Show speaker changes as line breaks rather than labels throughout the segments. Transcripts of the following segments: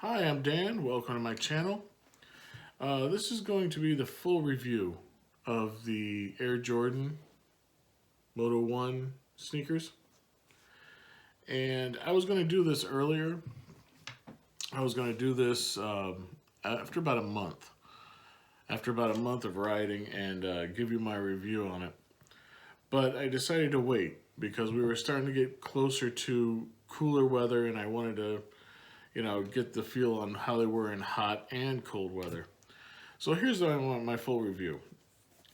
Hi, I'm Dan. Welcome to my channel. This is going to be the full review of the Air Jordan Moto 1 sneakers. And I was going to do this earlier. I was going to do this after about a month. After about a month of riding and give you my review on it. But I decided to wait because we were starting to get closer to cooler weather and I wanted to get the feel on how they were in hot and cold weather. So here's what I want my full review.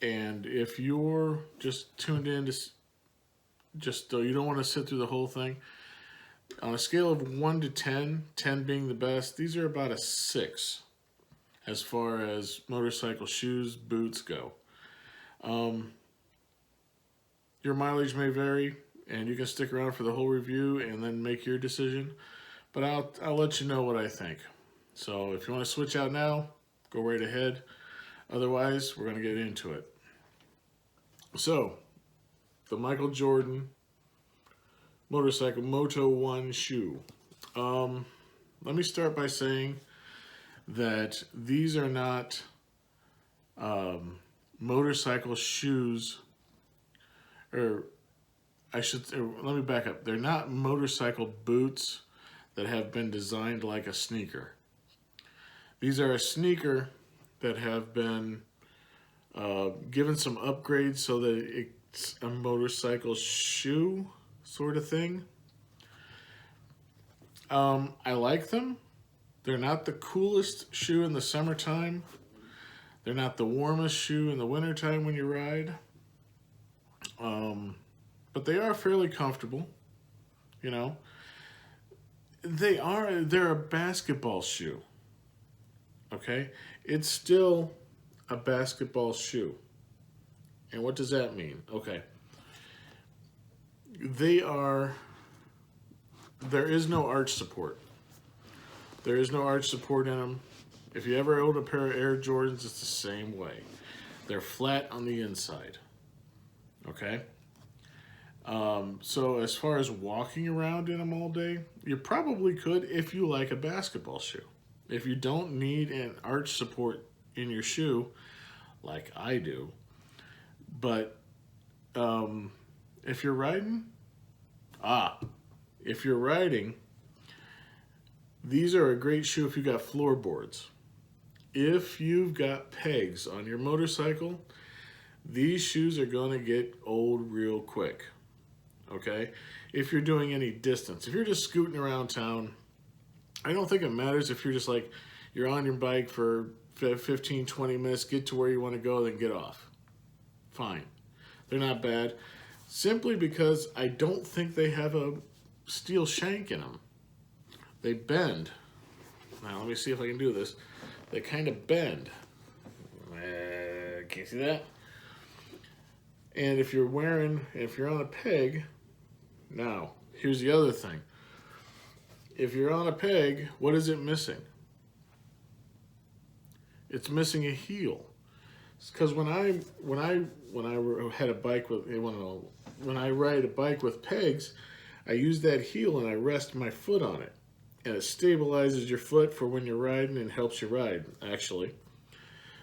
And if you're just tuned in to you don't want to sit through the whole thing, on a scale of 1 to 10, 10 being the best, these are about a 6 as far as motorcycle shoes, boots go. Your mileage may vary, and you can stick around for the whole review and then make your decision. But I'll let you know what I think. So if you want to switch out now, go right ahead. Otherwise, we're going to get into it. So, the Michael Jordan Motorcycle Moto 1 shoe. Let me start by saying that these are not motorcycle shoes, or let me back up. They're not motorcycle boots that have been designed like a sneaker. These are a sneaker that have been given some upgrades so that it's a motorcycle shoe sort of thing. I like them. They're not the coolest shoe in the summertime. They're not the warmest shoe in the wintertime when you ride. But they are fairly comfortable, you know. They're a basketball shoe. Okay? It's still a basketball shoe. And what does that mean? Okay. There is no arch support. There is no arch support in them. If you ever own a pair of Air Jordans, it's the same way. They're flat on the inside. Okay? So as far as walking around in them all day, you probably could if you like a basketball shoe. If you don't need an arch support in your shoe, like I do, but if you're riding, these are a great shoe if you got floorboards. If you've got pegs on your motorcycle, these shoes are going to get old real quick. Okay? If you're doing any distance, if you're just scooting around town, I don't think it matters if you're just like, you're on your bike for 15, 20 minutes, get to where you want to go, then get off. Fine. They're not bad. Simply because I don't think they have a steel shank in them. They bend. Now let me see if I can do this. They kind of bend. Can you see that? And if you're on a peg, now, here's the other thing. If you're on a peg, what is it missing? It's missing a heel. Because when I had a bike with when I ride a bike with pegs, I use that heel and I rest my foot on it, and it stabilizes your foot for when you're riding and helps you ride actually.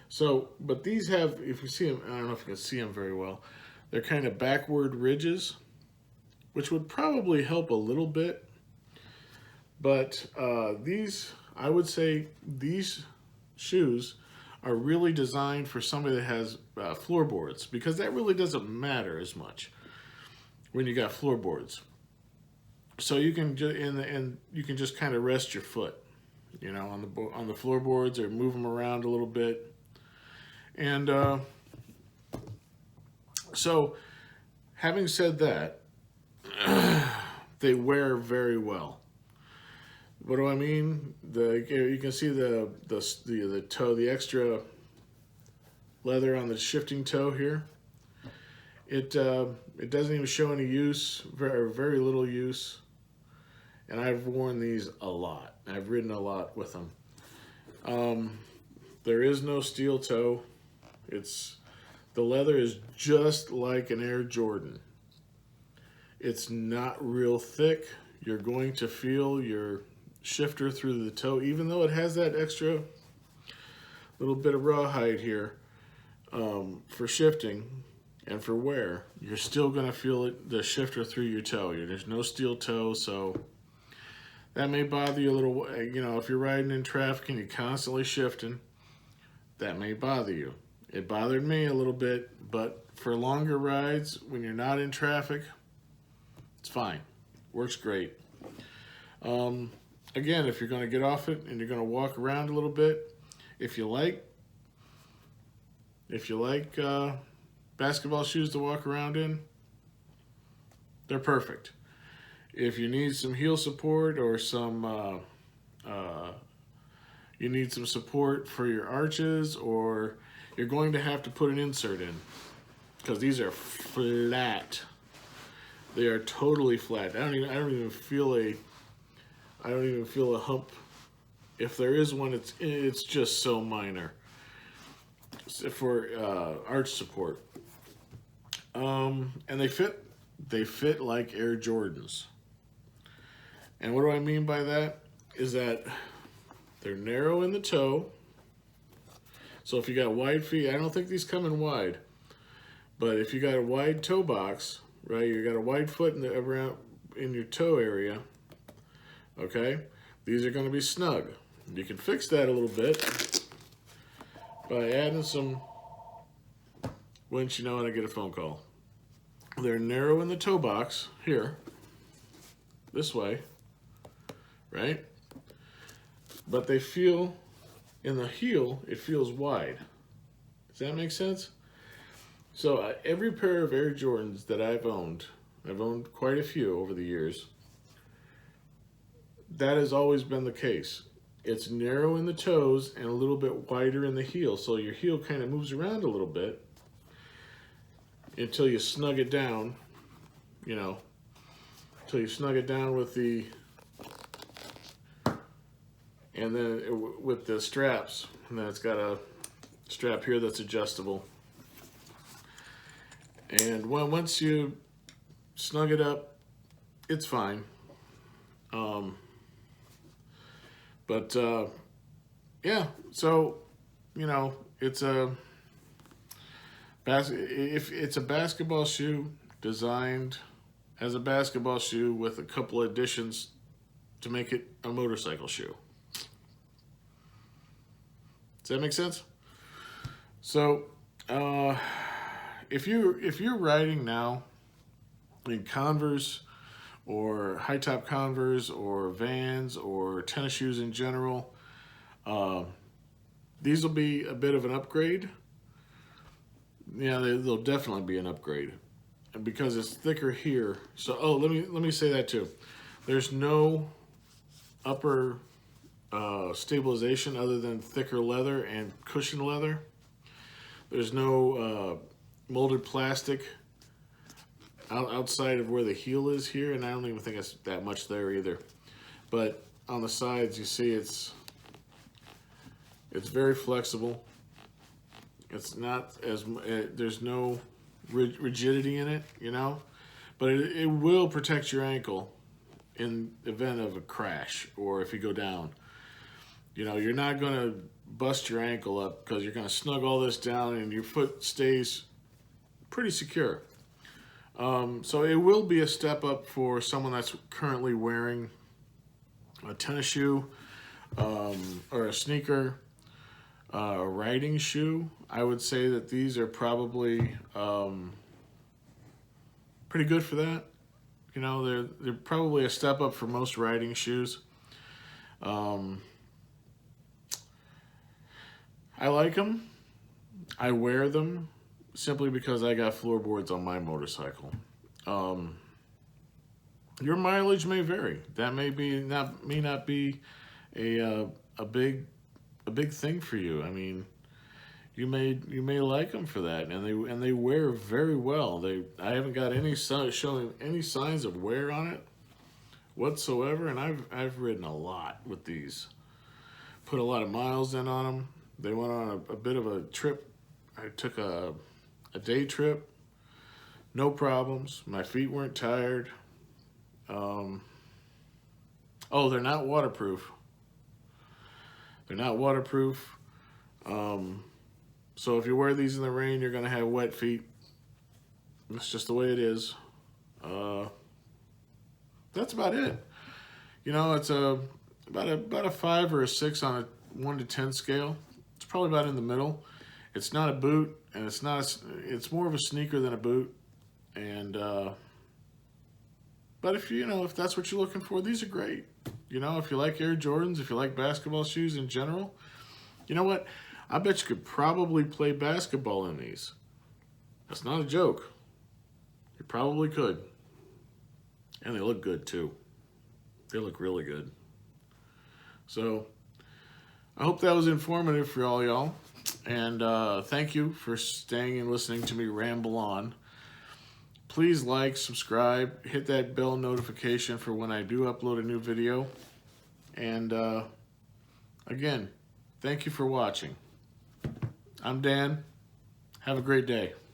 So, but these have, if you see them, I don't know if you can see them very well. They're kind of backward ridges, which would probably help a little bit. But I would say these shoes are really designed for somebody that has floorboards, because that really doesn't matter as much when you got floorboards. So you can you can just kind of rest your foot, you know, on the floorboards, or move them around a little bit. And so, having said that, they wear very well. What do I mean? You can see the toe, the extra leather on the shifting toe here. It doesn't even show any use, very little use. And I've worn these a lot. I've ridden a lot with them. There is no steel toe. The leather is just like an Air Jordan. It's not real thick. You're going to feel shifter through the toe, even though it has that extra little bit of rawhide here for shifting and for wear, you're still going to feel it, the shifter through your toe. There's no steel toe, so that may bother you a little. You know, if you're riding in traffic and you're constantly shifting, that may bother you. It bothered me a little bit, but for longer rides, when you're not in traffic, it's fine. Works great. Again, if you're going to get off it and you're going to walk around a little bit, if you like basketball shoes to walk around in, they're perfect. If you need some heel support or you need some support for your arches, or you're going to have to put an insert in, because these are flat. They are totally flat. I don't even feel a hump. If there is one, it's just so minor for arch support. And they fit like Air Jordans. And what do I mean by that? Is that they're narrow in the toe. So if you got wide feet, I don't think these come in wide, but if you got a wide toe box, right, you got a wide foot around in your toe area, okay, these are going to be snug. You can fix that a little bit by adding some, once you know how to get a phone call. They're narrow in the toe box here, this way, right? But they feel, in the heel, it feels wide. Does that make sense? So every pair of Air Jordans that I've owned quite a few over the years, that has always been the case. It's narrow in the toes and a little bit wider in the heel, so your heel kind of moves around a little bit until you snug it down, you know, until you snug it down with the, and then with the straps, and then it's got a strap here that's adjustable. And once you snug it up, it's fine. Yeah, so, you know, it's if it's a basketball shoe designed as a basketball shoe with a couple of additions to make it a motorcycle shoe. Does that make sense? So, if you're riding now in Converse or high top Converse or Vans or tennis shoes in general, these will be a bit of an upgrade. Yeah, they'll definitely be an upgrade, and because it's thicker here. So, let me say that too. There's no upper stabilization other than thicker leather and cushion leather. There's no molded plastic outside of where the heel is here, and I don't even think it's that much there either. But on the sides, you see it's very flexible. It's not as there's no rigidity in it, you know, but it will protect your ankle in the event of a crash or if you go down. You know, you're not going to bust your ankle up because you're going to snug all this down and your foot stays pretty secure. So it will be a step up for someone that's currently wearing a tennis shoe or a sneaker, a riding shoe. I would say that these are probably pretty good for that. You know, they're probably a step up for most riding shoes. I like them. I wear them simply because I got floorboards on my motorcycle. Your mileage may vary. That may not be a big thing for you. I mean, you may like them for that, and they wear very well. I haven't got any showing any signs of wear on it whatsoever, and I've ridden a lot with these. Put a lot of miles in on them. They went on a bit of a trip. I took a day trip. No problems. My feet weren't tired. Oh, they're not waterproof. They're not waterproof. So if you wear these in the rain, you're going to have wet feet. That's just the way it is. That's about it. You know, it's about a 5 or a 6 on a 1 to 10 scale. It's probably about in the middle. It's not a boot, and it's it's more of a sneaker than a boot. And but if that's what you're looking for, these are great. You know, if you like Air Jordans, if you like basketball shoes in general, you know what? I bet you could probably play basketball in these. That's not a joke. You probably could. And they look good too. They look really good. So I hope that was informative for all y'all. And thank you for staying and listening to me ramble on. Please like, subscribe, hit that bell notification for when I do upload a new video. And again, thank you for watching. I'm Dan. Have a great day.